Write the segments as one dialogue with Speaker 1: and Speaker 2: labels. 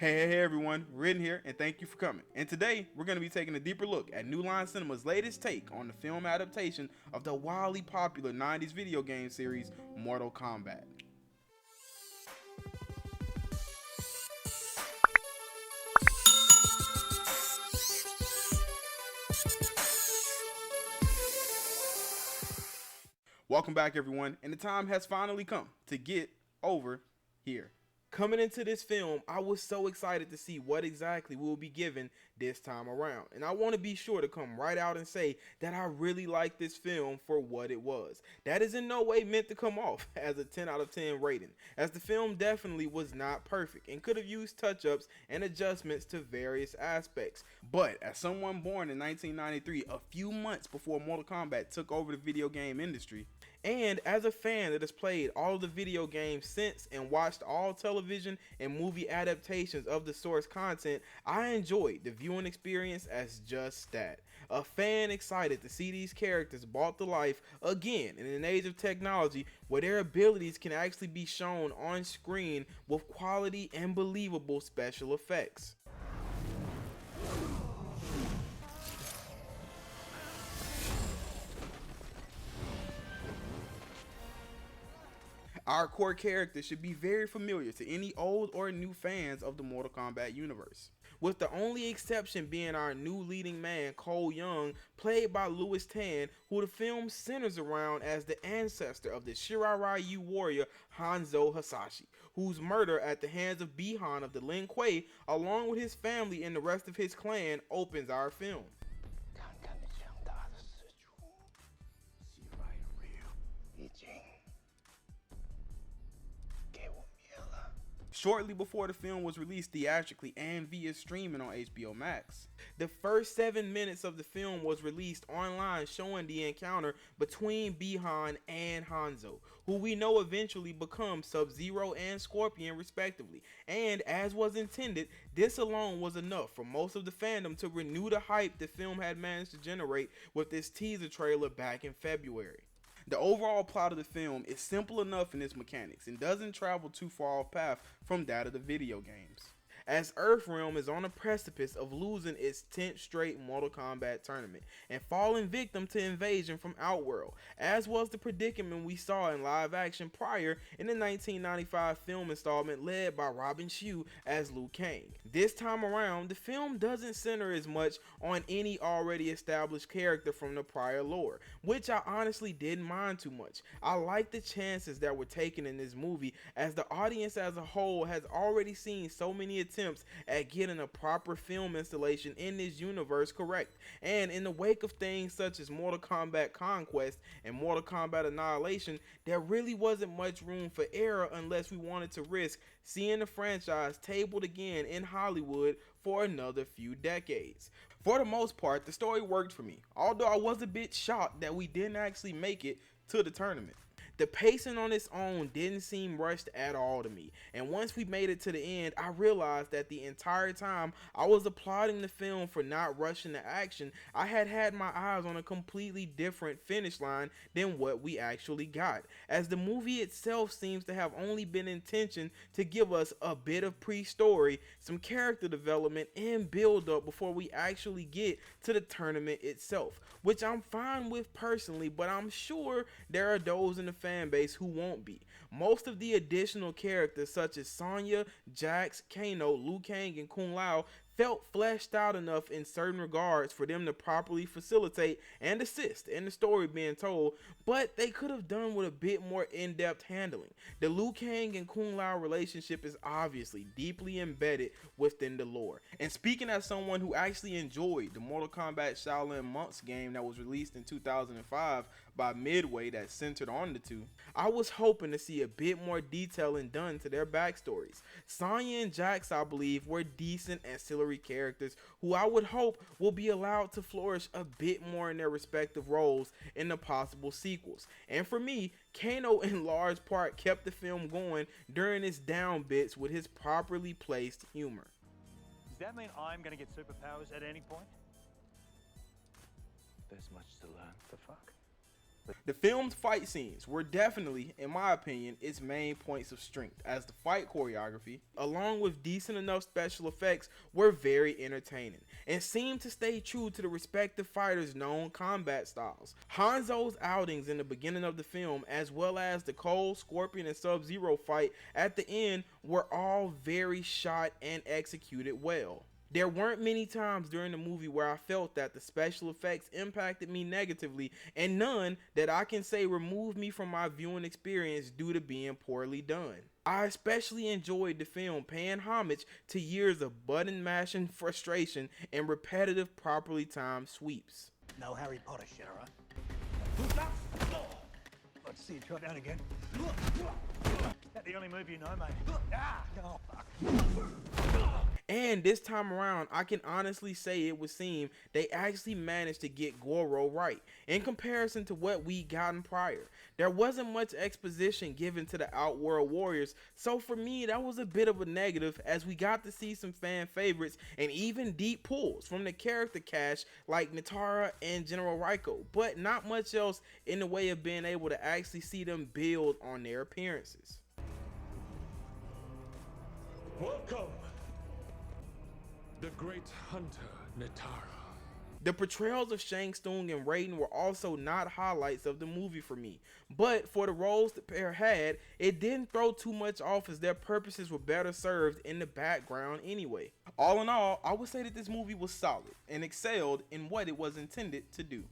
Speaker 1: Hey everyone, Ridden here, and thank you for coming. And today, we're going to be taking a deeper look at New Line Cinema's latest take on the film adaptation of the wildly popular 90s video game series, Mortal Kombat. Welcome back everyone, and the time has finally come to get over here. Coming into this film, I was so excited to see what exactly we'll be given this time around. And I want to be sure to come right out and say that I really like this film for what it was. That is in no way meant to come off as a 10 out of 10 rating, as the film definitely was not perfect and could have used touch-ups and adjustments to various aspects. But as someone born in 1993, a few months before Mortal Kombat took over the video game industry, and as a fan that has played all of the video games since and watched all television and movie adaptations of the source content, I enjoyed the viewing experience as just that. A fan excited to see these characters brought to life again in an age of technology where their abilities can actually be shown on screen with quality and believable special effects. Our core characters should be very familiar to any old or new fans of the Mortal Kombat universe, with the only exception being our new leading man Cole Young, played by Louis Tan, who the film centers around as the ancestor of the Shirai Ryu warrior Hanzo Hasashi, whose murder at the hands of Bihan of the Lin Kuei, along with his family and the rest of his clan, opens our film. Shortly before the film was released theatrically and via streaming on HBO Max, the first 7 minutes of the film was released online, showing the encounter between Bihan and Hanzo, who we know eventually become Sub-Zero and Scorpion respectively. And as was intended, this alone was enough for most of the fandom to renew the hype the film had managed to generate with this teaser trailer back in February. The overall plot of the film is simple enough in its mechanics and doesn't travel too far off path from that of the video games, as Earthrealm is on the precipice of losing its 10th straight Mortal Kombat tournament and falling victim to invasion from Outworld, as was the predicament we saw in live action prior in the 1995 film installment led by Robin Shou as Liu Kang. This time around, the film doesn't center as much on any already established character from the prior lore, which I honestly didn't mind too much. I like the chances that were taken in this movie, as the audience as a whole has already seen so many attempts at getting a proper film installation in this universe correct, and in the wake of things such as Mortal Kombat Conquest and Mortal Kombat Annihilation, there really wasn't much room for error unless we wanted to risk seeing the franchise tabled again in Hollywood for another few decades. For the most part, the story worked for me, although I was a bit shocked that we didn't actually make it to the tournament. The pacing on its own didn't seem rushed at all to me, and once we made it to the end, I realized that the entire time I was applauding the film for not rushing the action, I had my eyes on a completely different finish line than what we actually got, as the movie itself seems to have only been intentioned to give us a bit of pre-story, some character development, and build up before we actually get to the tournament itself, which I'm fine with personally, but I'm sure there are those in the fan base who won't be. Most of the additional characters such as Sonya, Jax, Kano, Liu Kang, and Kung Lao felt fleshed out enough in certain regards for them to properly facilitate and assist in the story being told, but they could have done with a bit more in-depth handling. The Liu Kang and Kung Lao relationship is obviously deeply embedded within the lore, and speaking as someone who actually enjoyed the Mortal Kombat Shaolin Monks game that was released in 2005 by Midway that centered on the two, I was hoping to see a bit more detailing done to their backstories. Sonya and Jax, I believe, were decent ancillary characters who I would hope will be allowed to flourish a bit more in their respective roles in the possible sequels. And for me, Kano in large part kept the film going during its down bits with his properly placed humor.
Speaker 2: Does that mean I'm gonna get superpowers at any point?
Speaker 3: There's much to learn. The fuck?
Speaker 1: The film's fight scenes were definitely, in my opinion, its main points of strength, as the fight choreography, along with decent enough special effects, were very entertaining, and seemed to stay true to the respective fighters' known combat styles. Hanzo's outings in the beginning of the film, as well as the Cole, Scorpion, and Sub-Zero fight at the end, were all very shot and executed well. There weren't many times during the movie where I felt that the special effects impacted me negatively, and none that I can say removed me from my viewing experience due to being poorly done. I especially enjoyed the film paying homage to years of button mashing frustration and repetitive properly timed sweeps.
Speaker 2: No Harry Potter shit, alright? Let's see you try down again. That the only move you know, mate? Ah! Oh, fuck.
Speaker 1: And this time around, I can honestly say it would seem they actually managed to get Goro right, in comparison to what we gotten prior. There wasn't much exposition given to the Outworld Warriors, so for me that was a bit of a negative, as we got to see some fan favorites and even deep pulls from the character cast like Natara and General Raiko, but not much else in the way of being able to actually see them build on their appearances.
Speaker 3: Welcome, the great hunter, Natara.
Speaker 1: The portrayals of Shang Tsung and Raiden were also not highlights of the movie for me, but for the roles the pair had, it didn't throw too much off, as their purposes were better served in the background anyway. All in all, I would say that this movie was solid and excelled in what it was intended to do.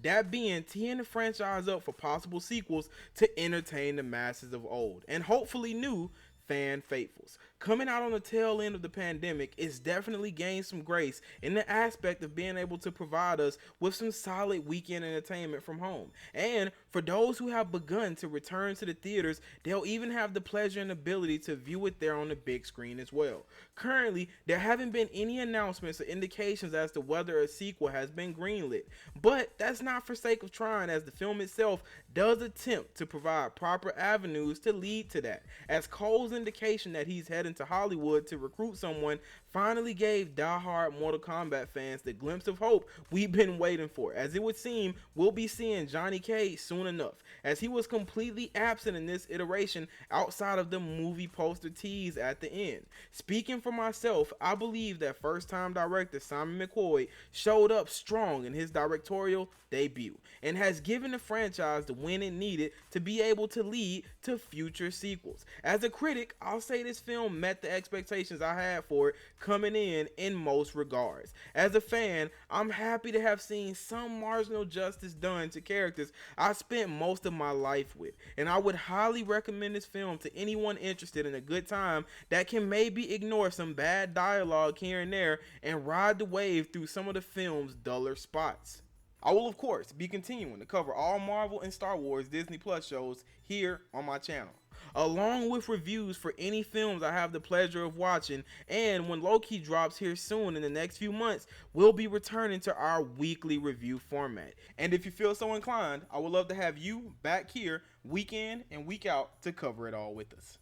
Speaker 1: That being, teeing the franchise up for possible sequels to entertain the masses of old and hopefully new fan faithfuls. Coming out on the tail end of the pandemic, it's definitely gained some grace in the aspect of being able to provide us with some solid weekend entertainment from home. And for those who have begun to return to the theaters, they'll even have the pleasure and ability to view it there on the big screen as well. Currently, there haven't been any announcements or indications as to whether a sequel has been greenlit, but that's not for sake of trying, as the film itself does attempt to provide proper avenues to lead to that, as Cole's indication that he's heading to Hollywood to recruit someone finally gave die-hard Mortal Kombat fans the glimpse of hope we've been waiting for, as it would seem we'll be seeing Johnny Cage soon enough, as he was completely absent in this iteration outside of the movie poster tease at the end. Speaking for myself, I believe that first-time director Simon McQuoid showed up strong in his directorial debut and has given the franchise the win it needed to be able to lead to future sequels. As a critic, I'll say this film met the expectations I had for it coming in most regards. As a fan, I'm happy to have seen some marginal justice done to characters I spent most of my life with, and I would highly recommend this film to anyone interested in a good time that can maybe ignore some bad dialogue here and there and ride the wave through some of the film's duller spots. I will, of course, be continuing to cover all Marvel and Star Wars Disney Plus shows here on my channel, along with reviews for any films I have the pleasure of watching, and when Loki drops here soon in the next few months, we'll be returning to our weekly review format. And if you feel so inclined, I would love to have you back here week in and week out to cover it all with us.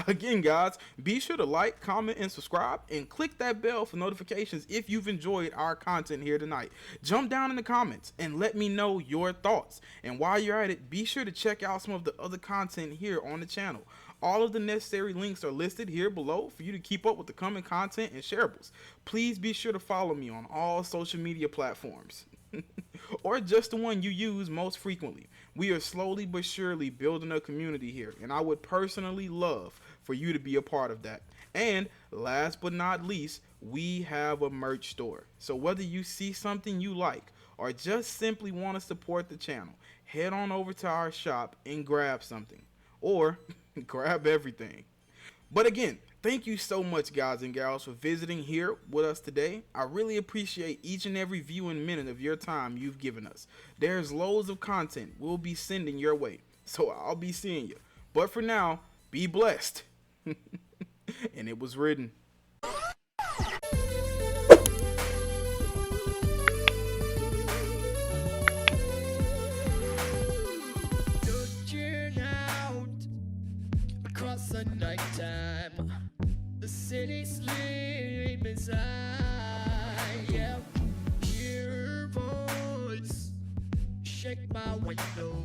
Speaker 1: Again, guys, be sure to like, comment, and subscribe, and click that bell for notifications if you've enjoyed our content here tonight. Jump down in the comments and let me know your thoughts. And while you're at it, be sure to check out some of the other content here on the channel. All of the necessary links are listed here below for you to keep up with the coming content and shareables. Please be sure to follow me on all social media platforms. Or just the one you use most frequently. We are slowly but surely building a community here, and I would personally love for you to be a part of that. And last but not least, we have a merch store. So whether you see something you like or just simply want to support the channel, head on over to our shop and grab something, or grab everything. But again, thank you so much, guys and gals, for visiting here with us today. I really appreciate each and every viewing minute of your time you've given us. There's loads of content we'll be sending your way, so I'll be seeing you. But for now, be blessed. And it was written.
Speaker 4: Across the nighttime, the city sleeps inside. Yeah, hear her voice. check my window.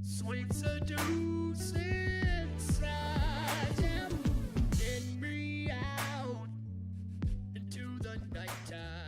Speaker 4: Sweet seduce inside him. Send me out into the nighttime.